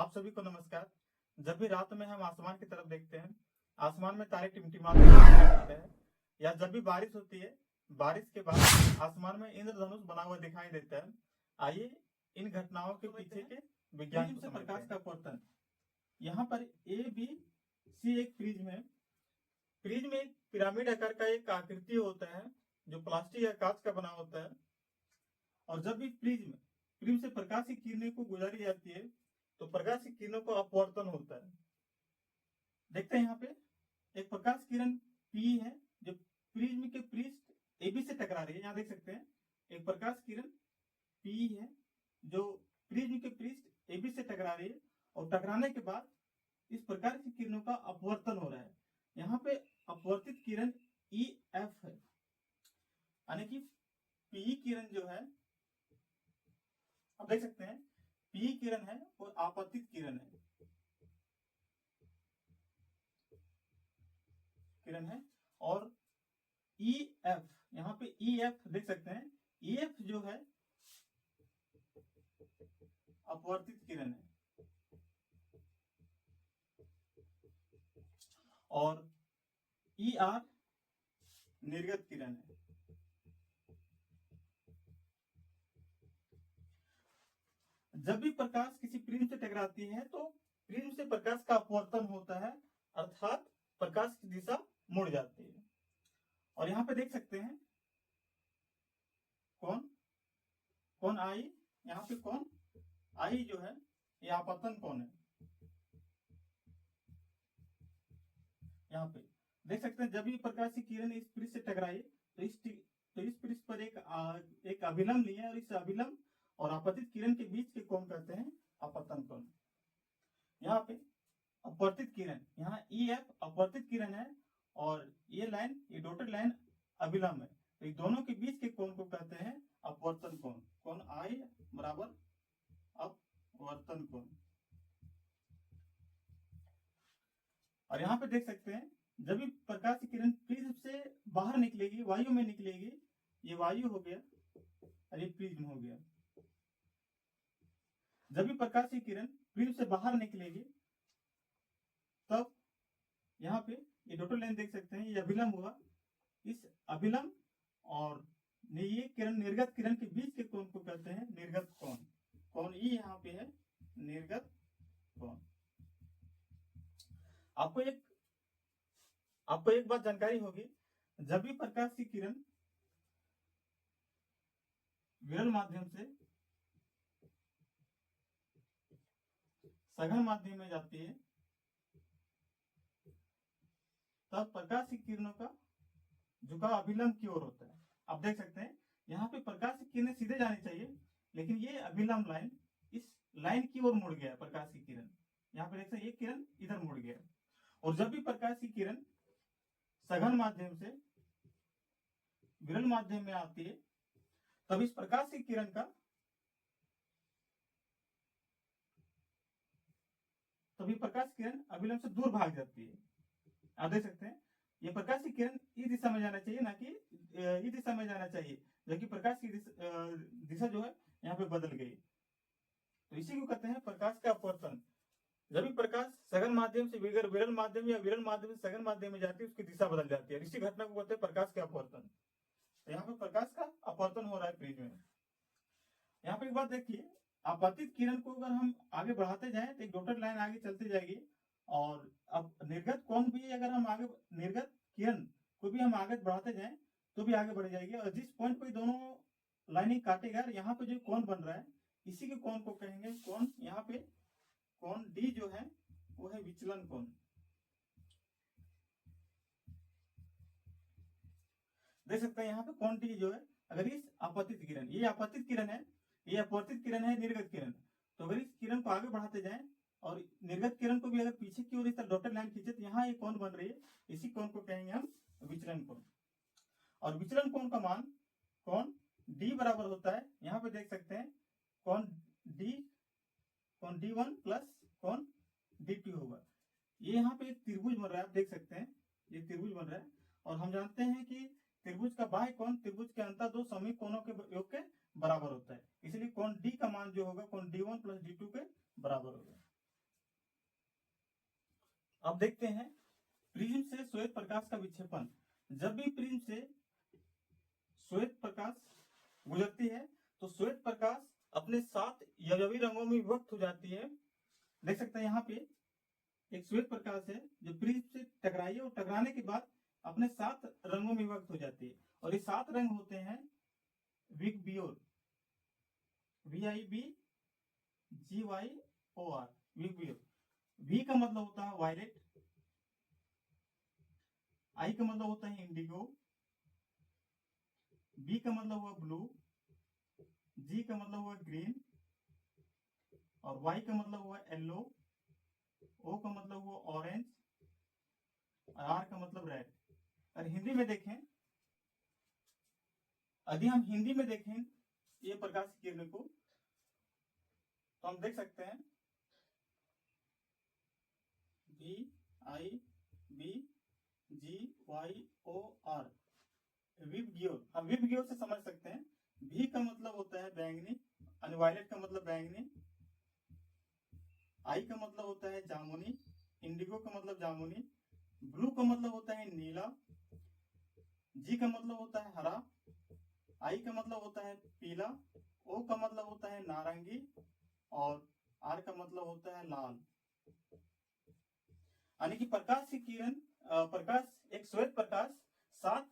आप सभी को नमस्कार। जब भी रात में हम आसमान की तरफ देखते हैं, आसमान में तारे टिमटिमाते दिखाई देते हैं, या जब भी बारिश होती है, बारिश के बाद आसमान में इंद्रधनुष बना हुआ दिखाई देता है। आइए इन घटनाओं के पीछे के विज्ञान से प्रकाश का अपवर्तन। यहाँ पर ए बी सी एक प्रिज्म है। प्रिज्म एक पिरामिड आकार का एक आकृति होता है जो प्लास्टिक या कांच का बना होता है, और जब भी प्रिज्म से प्रकाश की किरणें को गुजारी जाती है तो प्रकाश की किरणों का अपवर्तन होता है। देखते हैं यहाँ पे एक प्रकाश किरण पी है जो प्रिज्म के पृष्ठ एबी से टकरा रही है। यहाँ देख सकते हैं एक प्रकाश किरण पी है जो प्रिज्म के पृष्ठ एबी से टकरा रही है, और टकराने के बाद इस प्रकार की किरणों का अपवर्तन हो रहा है। यहाँ पे अपवर्तित किरण ई एफ है, यानी कि पी किरण जो है, आप देख सकते हैं पी किरण है और आपतित किरण है और ई एफ, यहाँ पे ई एफ देख सकते हैं ई एफ जो है अपवर्तित किरण है, और ई आर निर्गत किरण है। जब भी प्रकाश किसी प्रिज्म से टकराती है तो प्रिज्म से प्रकाश का अपवर्तन होता है, अर्थात प्रकाश की दिशा मुड़ जाती है। और यहाँ पे देख सकते हैं कौन आई, यहाँ पे कौन आई जो है ये आपतन कौन है। यहाँ पे देख सकते हैं जब भी प्रकाश की किरण इस पृष्ठ से टकराई तो इस पृष्ठ पर एक अभिलंब लिया, और इस अभिलंब और आपतित किरण के बीच के कोण कहते हैं आपतन कोण। यहाँ पे अपवर्तित किरण, यहाँ ई एफ अपवर्तित किरण है और ये लाइन, ये डॉटेड लाइन अभिलंब है, तो ये दोनों के बीच के कोण को कहते हैं अपवर्तन कोण। कोण आई बराबर अपवर्तन कोण। और यहाँ पे देख सकते हैं जब भी प्रकाश की किरण प्रिज्म से बाहर निकलेगी, वायु में निकलेगी, ये वायु हो गया और ये प्रिज्म हो गया। जब भी प्रकाश की किरण प्रिज्म से बाहर निकलेगी तब यहाँ पे ये डॉटेड लाइन देख सकते हैं, ये अभिलंब हुआ, इस अभिलंब और ये किरण निर्गत किरण के बीच के कोण को कहते हैं निर्गत कोण। कोण ई यहाँ पे है निर्गत कोण। आपको एक बात जानकारी होगी, जब भी प्रकाश की किरण विरल माध्यम से सघन माध्यम में जाती है तब प्रकाश की किरणों का झुकाव अभिलंब की ओर होता है। आप देख सकते हैं यहाँ पे प्रकाश की किरणें सीधे जानी चाहिए, लेकिन ये अभिलंब लाइन इस लाइन की ओर मुड़ गया प्रकाश की किरण। यहाँ पे देखते हैं ये किरण इधर मुड़ गया। और जब भी प्रकाश की किरण सघन माध्यम से विरल माध्यम में आती है तब इस प्रकाश की किरण का तभी प्रकाश किरण अभिलंब से दूर भाग जाती है। आप देख सकते हैं ये प्रकाश की किरण इस दिशा में जाना चाहिए, ना कि इस दिशा में जाना चाहिए, जबकि प्रकाश की दिशा जो है यहाँ पे बदल गई। तो इसी को कहते हैं प्रकाश का अपवर्तन। जब भी प्रकाश सघन माध्यम से विरल माध्यम या विरल माध्यम से सघन माध्यम में जाती है उसकी दिशा बदल जाती है, इसी घटना को कहते हैं प्रकाश का अपवर्तन। तो यहाँ पे प्रकाश का अपवर्तन हो रहा है प्रिज्म में। यहाँ पे एक बात देखिए, आपतित किरण को अगर हम आगे बढ़ाते जाएं तो एक डॉटेड लाइन आगे चलती जाएगी, और अब निर्गत कोण भी अगर हम आगे, निर्गत किरण को भी हम आगे बढ़ाते जाएं तो भी आगे बढ़ जाएगी। और जिस पॉइंट पे दोनों लाइनिंग काटेगा, यहाँ पे जो कोण बन रहा है इसी के कोण को कहेंगे कोण। यहाँ पे कोण डी जो है वो है विचलन कोण। देख सकते हैं यहाँ पे कोण डी जो है, अगर इस आपतित किरण, ये आपतित किरण है, ये अपवर्तित किरण है निर्गत किरण, तो अगर इस किरण को आगे बढ़ाते जाएं और निर्गत किरण को भी अगर पीछे की ओर इस तरह डॉटेड लाइन खींचे तो यहाँ एक कोण बन रही है, इसी कोण को कहेंगे हम विचलन कोण। और विचलन कोण का मान कोण डी बराबर होता है, यहाँ पे देख सकते हैं कोण D1 प्लस कोण D2 होगा। ये यहाँ पे एक त्रिभुज बन रहा है, आप देख सकते हैं ये त्रिभुज बन रहा है, और हम जानते हैं कि त्रिभुज का बाह्य कोण त्रिभुज के अंतर दो सममित कोणों के योग के बराबर होता है, इसलिए कोण D का मान जो होगा कोण D1 प्लस D2 के बराबर होगा। अब देखते हैं प्रिज्म से श्वेत प्रकाश का विक्षेपन। जब भी प्रिज्म से श्वेत प्रकाश गुजरती है तो श्वेत प्रकाश अपने 7 अवयवी रंगों में विभक्त हो जाती है। देख सकते हैं यहाँ पे एक श्वेत प्रकाश है जो प्रिज्म से टकराई है और टकराने के बाद अपने 7 रंगों में विभक्त हो जाती है। और ये 7 रंग होते हैं विगबियोर, VIBGYOR, विगबियोर। V का मतलब होता है वायलेट, I का मतलब होता है इंडिगो, B का मतलब हुआ ब्लू, G का मतलब हुआ ग्रीन और Y का मतलब हुआ येलो, O का मतलब हुआ ऑरेंज और R का मतलब रेड। और हिंदी में देखें, यदि हम हिंदी में देखें ये प्रकाश की किरणों को तो हम देख सकते हैं VIBGYOR, विबग्योर। हम विबग्योर से समझ सकते हैं। भी का मतलब होता है बैंगनी, वायलेट का मतलब बैंगनी, आई का मतलब होता है जामुनी, इंडिगो का मतलब जामुनी, ब्लू का मतलब होता है नीला, जी का मतलब होता है हरा, आई का मतलब होता है पीला, ओ का मतलब होता है नारंगी और आर का मतलब होता है लाल। यानी कि प्रकाश की किरण, प्रकाश, एक श्वेत प्रकाश 7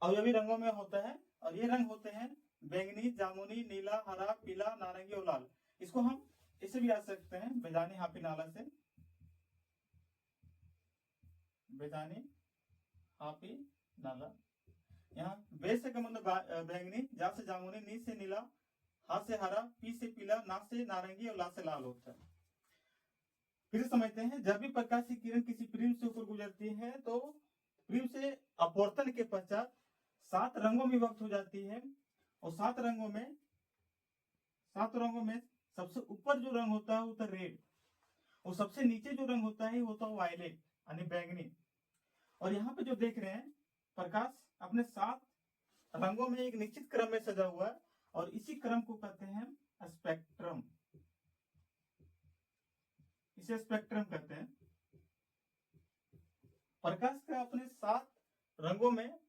अवयवी रंगों में होता है और ये रंग होते हैं बैंगनी, जामुनी, नीला, हरा, पीला, नारंगी और लाल। इसको हम इसे भी याद सकते हैं बेजानी हापी नाला से, बेजानी हापी नाला। यहाँ बे से का मतलब बैंगनी, जा से जामुनी, नी से नीला, हा से हरा, पी से पीला, ना से नारंगी और ला से लाल होता है। फिर समझते हैं, जब भी प्रकाश की किरण किसी प्रिज्म से ऊपर गुजरती है तो प्रिज्म से अपवर्तन के पश्चात 7 रंगों में विभक्त हो जाती है और 7 रंगों में सबसे ऊपर जो रंग होता है वो होता है रेड और सबसे नीचे जो रंग होता है वो होता है वायलेट यानी बैंगनी। और यहाँ पे जो देख रहे हैं प्रकाश अपने 7 रंगों में एक निश्चित क्रम में सजा हुआ है और इसी क्रम को कहते हैं स्पेक्ट्रम। इसे स्पेक्ट्रम कहते हैं। प्रकाश का अपने 7 रंगों में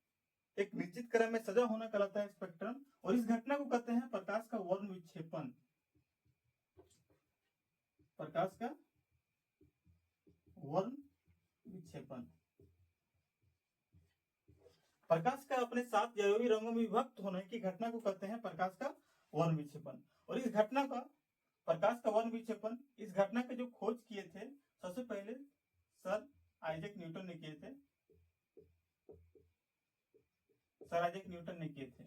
एक निश्चित क्रम में सजा होना कहलाता है स्पेक्ट्रम और इस घटना को कहते हैं प्रकाश का वर्ण विक्षेपन। प्रकाश का वर्ण विक्षेपन। प्रकाश का अपने 7 अवयवी रंगों में विभक्त होने की घटना को कहते हैं प्रकाश का वर्ण विक्षेपन। और इस घटना का, प्रकाश का वर्ण विक्षेपन, इस घटना के जो खोज किए थे सबसे पहले सर आइजैक न्यूटन ने किए थे। सर आइजैक न्यूटन ने किए थे।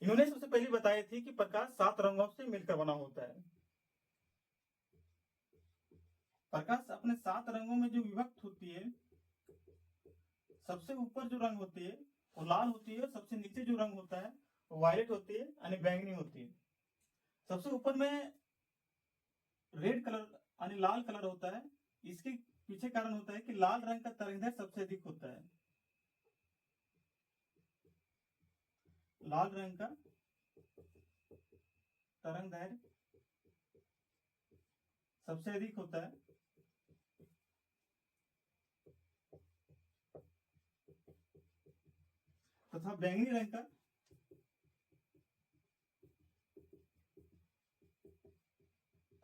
इन्होंने सबसे पहले बताई थी कि प्रकाश 7 रंगों से मिलकर बना होता है। प्रकाश अपने 7 रंगों में जो विभक्त होती है, सबसे ऊपर जो रंग होती है वो लाल होती है, सबसे नीचे जो रंग होता है वो वायलेट होती है यानी बैंगनी होती है। सबसे ऊपर में रेड कलर यानी लाल कलर होता है। इसके पीछे कारण होता है कि लाल रंग का तरंगदैर्घ्य सबसे अधिक होता है। लाल रंग का तरंगदैर्घ्य सबसे अधिक होता है तथा बैंगनी रंग का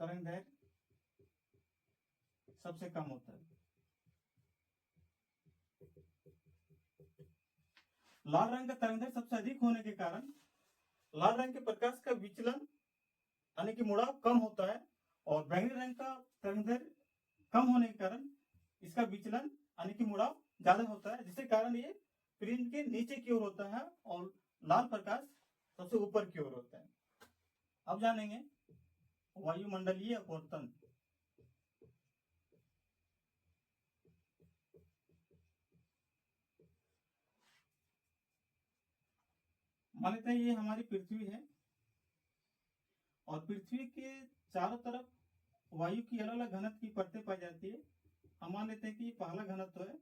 तरंगदैर्घ्य सबसे कम होता है। लाल रंग का तरंगदैर्घ्य सबसे अधिक होने के कारण लाल रंग के प्रकाश का विचलन यानी कि मुड़ाव कम होता है और बैंगनी रंग का तरंगदैर्घ्य कम होने के कारण इसका विचलन यानी कि मुड़ाव ज्यादा होता है, जिसके कारण ये प्रिज्म के नीचे की ओर होता है और लाल प्रकाश सबसे ऊपर की ओर होता है। अब जानेंगे वायुमंडलीय अपवर्तन। मान लेते हैं ये हमारी पृथ्वी है और पृथ्वी के चारों तरफ वायु की अलग अलग घनत्व की परतें पाई जाती है। हम मान लेते हैं कि पहला घनत्व है,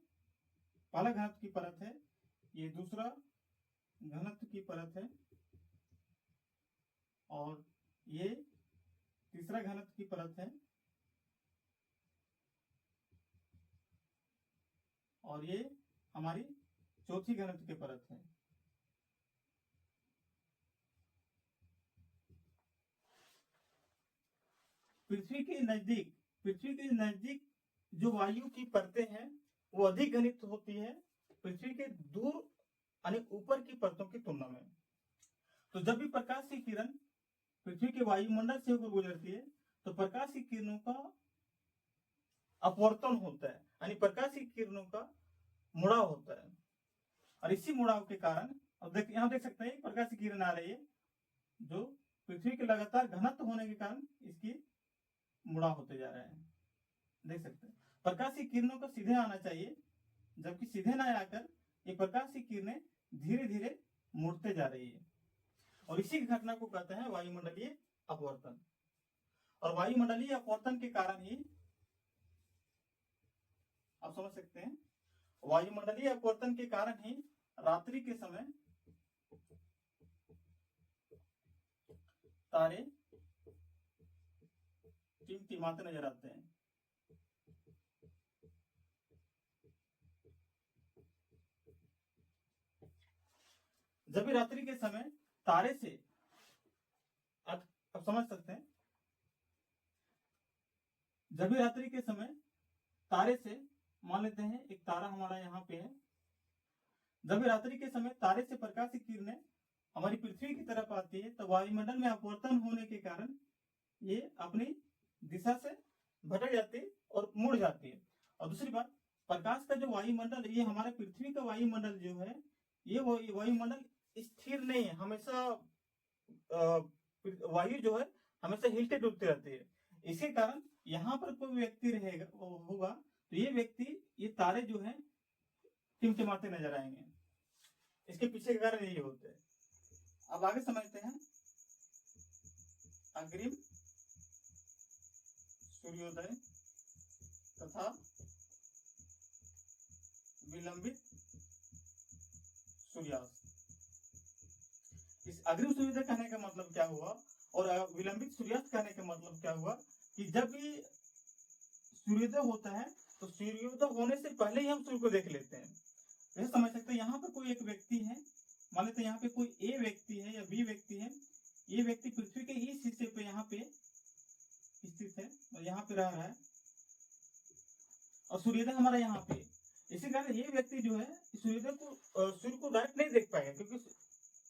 पहला घनत्व की परत है, ये दूसरा घनत्व की परत है और ये तीसरा घनत्व की परत है और ये हमारी चौथी घनत्व की परत है। पृथ्वी के नजदीक जो वायु की परतें हैं वो अधिक घनित होती है पृथ्वी के दूर यानी ऊपर की परतों की तुलना में। तो जब भी प्रकाश की किरण पृथ्वी के वायुमंडल से होकर गुजरती है तो प्रकाश की किरणों का अपवर्तन होता है, यानी प्रकाश की किरणों का मुड़ाव होता है। और इसी मुड़ाव के कारण यहाँ देख सकते हैं प्रकाश की किरण आ रही है, जो पृथ्वी के लगातार घनत्व होने के कारण इसकी मुड़ाव होते जा रहा है। देख सकते हैं प्रकाश की किरणों को सीधे आना चाहिए, जबकि सीधे ना आकर ये प्रकाश की किरणें धीरे धीरे मुड़ते जा रही है। और इसी घटना को कहते हैं वायुमंडलीय अपवर्तन। और वायुमंडलीय अपवर्तन के कारण ही आप समझ सकते हैं, वायुमंडलीय अपवर्तन के कारण ही रात्रि के समय तारे टिमटिमाते नजर आते हैं। जब भी रात्रि के समय तारे से आप समझ सकते हैं, जब भी रात्रि के समय तारे से मान लेते हैं एक तारा हमारा यहाँ पे है, जब भी रात्रि के समय तारे से प्रकाश की किरणें हमारी पृथ्वी की तरफ आती है तो वायुमंडल में अपवर्तन होने के कारण ये अपनी दिशा से भटक जाती है और मुड़ जाती है। और दूसरी बात, प्रकाश का जो वायुमंडल, ये हमारे पृथ्वी का वायुमंडल जो है, ये वायुमंडल स्थिर नहीं है, हमेशा वायु जो है हमेशा हिलते डुलते रहती है। इसी कारण यहाँ पर कोई व्यक्ति रहेगा होगा तो ये व्यक्ति, ये तारे जो है टिमटिमाते नजर आएंगे। इसके पीछे के कारण यही होते हैं। अब आगे समझते हैं अग्रिम सूर्योदय तथा विलंबित सूर्यास्त। इस अग्रिम सूर्योदय कहने का मतलब क्या हुआ और विलंबित सूर्यास्त कहने का मतलब क्या हुआ कि जब भी सूर्योदय होता है तो सूर्योदय होने से पहले ही हम सूर्य को देख लेते हैं। जैसे समझ सकते हैं, यहाँ पर कोई एक व्यक्ति है, मान लेते हैं यहाँ पे कोई ए व्यक्ति है या बी व्यक्ति है। ये व्यक्ति पृथ्वी के इस हिस्से पे यहाँ पे स्थित है और यहाँ पे रह रहा है और सूर्योदय हमारा यहाँ पे। इसी कारण ये व्यक्ति जो है सूर्योदय को सूर्य को डायरेक्ट नहीं देख पाएगा, क्योंकि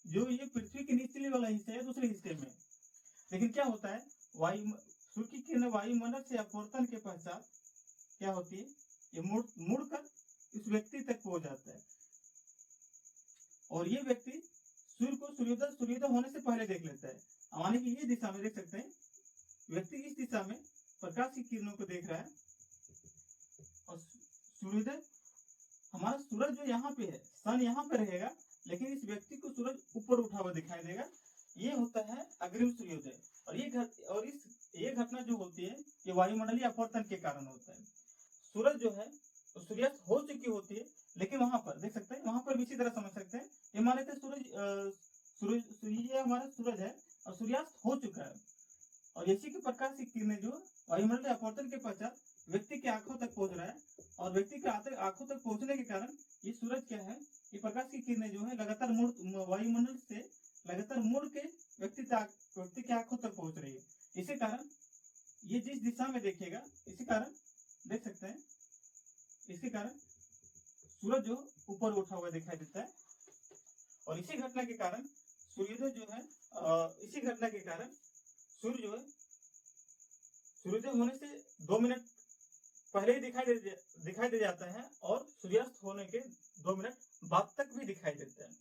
जो ये पृथ्वी के निचले वाला हिस्सा है दूसरे हिस्से में। लेकिन क्या होता है, सूर्य की किरण वायुमंडल से अपवर्तन के पश्चात क्या होती है, ये मुड़कर इस व्यक्ति तक पहुंच जाता है और ये व्यक्ति सूर्य को सूर्योदय होने से पहले देख लेता है। माने कि ये दिशा में देख सकते हैं, व्यक्ति इस दिशा में प्रकाश की किरणों को देख रहा है और सूर्योदय, हमारा सूरज जो यहाँ पे है, सन यहाँ पे रहेगा, लेकिन इस व्यक्ति को सूरज ऊपर उठा हुआ दिखाई देगा। ये होता है अग्रिम सूर्योदय। और ये घटना जो होती है ये वायुमंडलीय अपवर्तन के कारण होता है। सूरज जो है तो सूर्यास्त हो चुकी होती है, लेकिन वहां पर देख सकते हैं, वहां पर भी इसी तरह समझ सकते हैं। ये मान लेते सूरज ये हमारा सूरज है और सूर्यास्त हो चुका है और इसी के प्रकाश की किरणें जो वायुमंडलीय अपवर्तन के पश्चात व्यक्ति के आंखों तक पहुंच रहा है और व्यक्ति के आंखों तक पहुंचने के कारण ये सूरज क्या है, ये प्रकाश की किरणें जो है लगातार वायुमंडल से लगातार मुड़ के व्यक्ति के आंखों तक पहुंच रही है। इसी कारण ये जिस दिशा में देखेगा, इसी कारण देख सकते हैं, इसके कारण सूरज जो ऊपर उठा हुआ दिखाई देता है। और इसी घटना के कारण सूर्योदय जो है, इसी घटना के कारण सूर्य जो है सूर्योदय होने से 2 मिनट पहले ही दिखाई दे जाता है और सूर्यास्त होने के 2 मिनट बाद तक भी दिखाई देता है।